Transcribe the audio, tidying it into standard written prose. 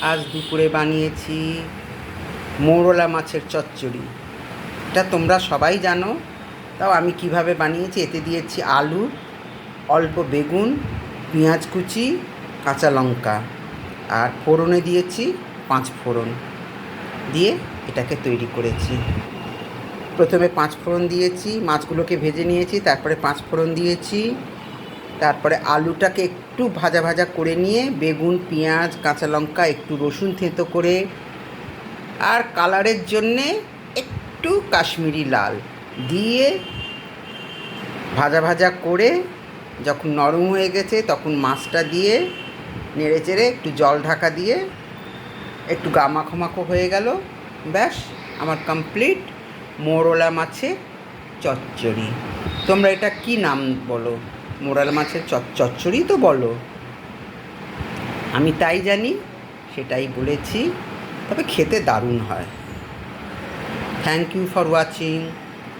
আজ দুপুরে বানিয়েছি মৌরলা মাছের চচ্চড়ি। এটা তোমরা সবাই জানো, তাও আমি কিভাবে বানিয়েছি। এতে দিয়েছি আলু, অল্প বেগুন, পেঁয়াজ কুচি, কাঁচা লঙ্কা, আর ফোড়নে দিয়েছি 5 ফোড়ন দিয়ে এটাকে তৈরি করেছি। প্রথমে 5 ফোড়ন দিয়েছি, মাছগুলোকে ভেজে নিয়েছি, তারপরে 5 ফোড়ন দিয়েছি, তারপরে আলুটাকে একটু ভাজা ভাজা করে নিয়ে বেগুন, পেঁয়াজ, কাঁচা লঙ্কা, একটু রসুন থেঁতো করে, আর কালারের জন্যে একটু কাশ্মীরি লাল দিয়ে ভাজা ভাজা করে যখন নরম হয়ে গেছে তখন মাছটা দিয়ে নেড়ে চেড়ে একটু জল ঢাকা দিয়ে একটু গামাখো মাখো হয়ে গেল। ব্যাস, আমার কমপ্লিট মৌরলা মাছের চচ্চড়ি। তোমরা এটা কি নাম বলো? মৌরলা মাছের চচ্চড়ি তো বলো। আমি তাই জানি, সেটাই বলেছি, তবে খেতে দারুণ হয়। Thank you for watching.